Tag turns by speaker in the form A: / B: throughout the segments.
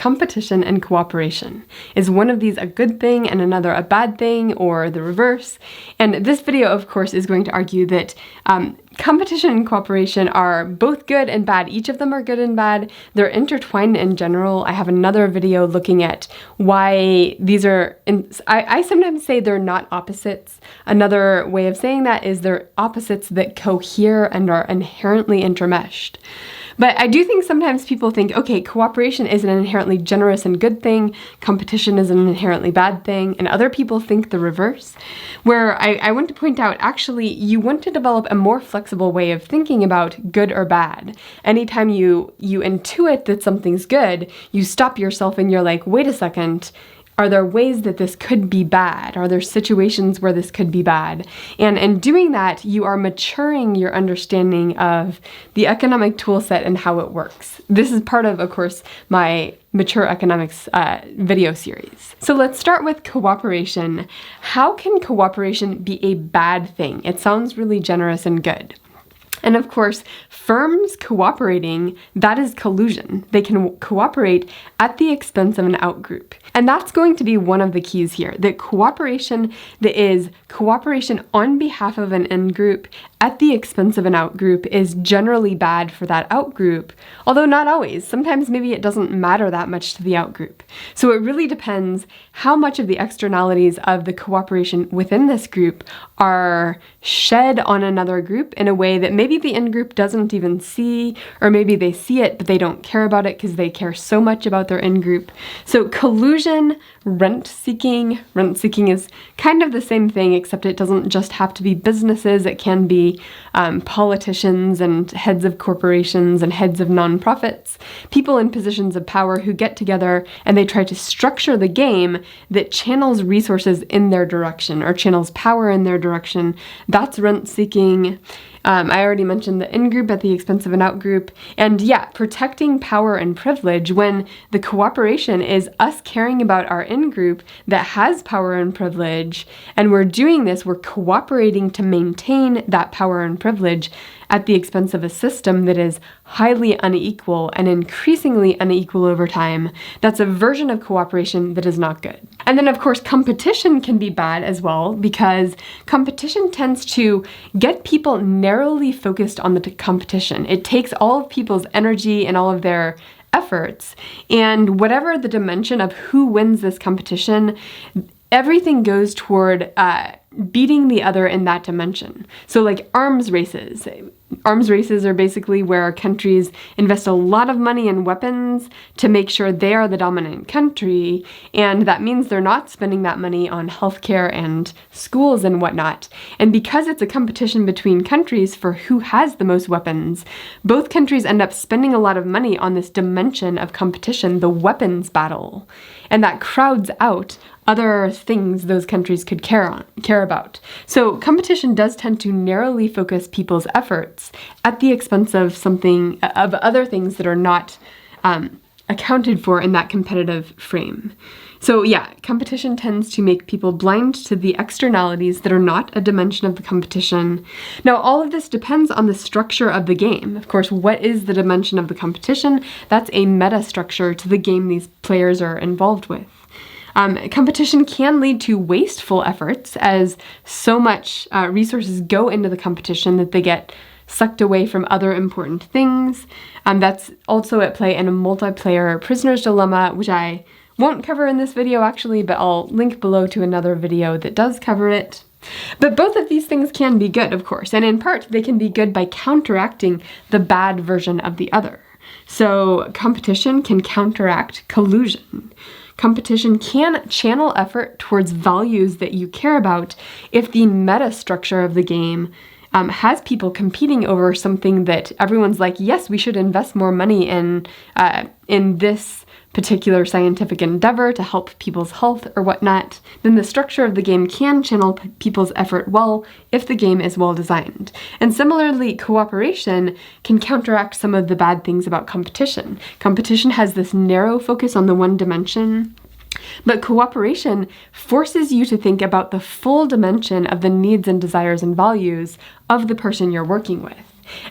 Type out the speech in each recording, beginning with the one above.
A: competition and cooperation. Is one of these a good thing and another a bad thing, or the reverse? And this video, of course, is going to argue that competition and cooperation are both good and bad. Each of them are good and bad. They're intertwined in general. I have another video looking at why these are, I sometimes say they're not opposites. Another way of saying that is they're opposites that cohere and are inherently intermeshed. But I do think sometimes people think, okay, cooperation is an inherently generous and good thing, competition is an inherently bad thing, and other people think the reverse, where I want to point out, actually, you want to develop a more flexible way of thinking about good or bad. Anytime you intuit that something's good, you stop yourself and you're like, wait a second, are there ways that this could be bad? Are there situations where this could be bad? And in doing that, you are maturing your understanding of the economic tool set and how it works. This is part of course, my Mature Economics video series. So let's start with cooperation. How can cooperation be a bad thing? It sounds really generous and good. And of course, firms cooperating, that is collusion. They can cooperate at the expense of an outgroup. And that's going to be one of the keys here, that cooperation that is cooperation on behalf of an in-group at the expense of an outgroup is generally bad for that outgroup, although not always. Sometimes maybe it doesn't matter that much to the outgroup. So it really depends how much of the externalities of the cooperation within this group are shed on another group in a way that maybe the in-group doesn't even see, or maybe they see it but they don't care about it because they care so much about their in-group. So collusion, rent-seeking is kind of the same thing, except it doesn't just have to be businesses. It can be politicians and heads of corporations and heads of nonprofits, people in positions of power who get together and they try to structure the game that channels resources in their direction or channels power in their direction. That's rent-seeking. I already mentioned the in-group at the expense of an out-group. And yeah, protecting power and privilege when the cooperation is us caring about our in-group that has power and privilege, and we're doing this, we're cooperating to maintain that power and privilege at the expense of a system that is highly unequal and increasingly unequal over time. That's a version of cooperation that is not good. And then of course competition can be bad as well, because competition tends to get people narrowly focused on the competition. It takes all of people's energy and all of their efforts, and whatever the dimension of who wins this competition, everything goes toward beating the other in that dimension. So like arms races. Arms races are basically where countries invest a lot of money in weapons to make sure they are the dominant country, and that means they're not spending that money on healthcare and schools and whatnot. And because it's a competition between countries for who has the most weapons, both countries end up spending a lot of money on this dimension of competition, the weapons battle, and that crowds out other things those countries could care about. So competition does tend to narrowly focus people's efforts at the expense of other things that are not accounted for in that competitive frame. So yeah, competition tends to make people blind to the externalities that are not a dimension of the competition. Now, all of this depends on the structure of the game. Of course, what is the dimension of the competition? That's a meta structure to the game these players are involved with. Competition can lead to wasteful efforts, as so much resources go into the competition that they get sucked away from other important things. That's also at play in a multiplayer prisoner's dilemma, which I won't cover in this video actually, but I'll link below to another video that does cover it. But both of these things can be good, of course, and in part they can be good by counteracting the bad version of the other. So competition can counteract collusion. Competition can channel effort towards values that you care about if the meta structure of the game has people competing over something that everyone's like, yes, we should invest more money in this particular scientific endeavor to help people's health or whatnot, then the structure of the game can channel people's effort well if the game is well designed. And similarly, cooperation can counteract some of the bad things about competition. Competition has this narrow focus on the one dimension, but cooperation forces you to think about the full dimension of the needs and desires and values of the person you're working with.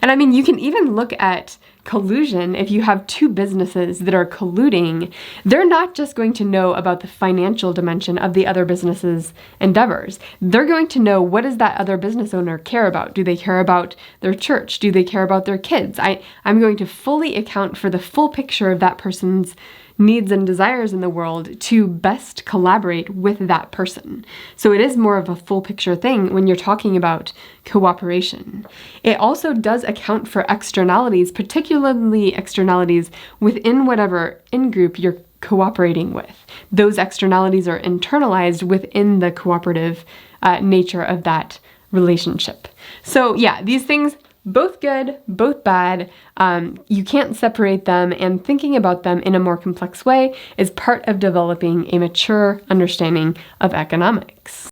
A: And I mean, you can even look at collusion, if you have two businesses that are colluding, they're not just going to know about the financial dimension of the other business's endeavors. They're going to know, what does that other business owner care about? Do they care about their church? Do they care about their kids? I'm going to fully account for the full picture of that person's needs and desires in the world to best collaborate with that person. So it is more of a full picture thing when you're talking about cooperation. It also does account for externalities, particularly externalities within whatever in-group you're cooperating with. Those externalities are internalized within the cooperative nature of that relationship. So yeah, these things, both good, both bad. You can't separate them, and thinking about them in a more complex way is part of developing a mature understanding of economics.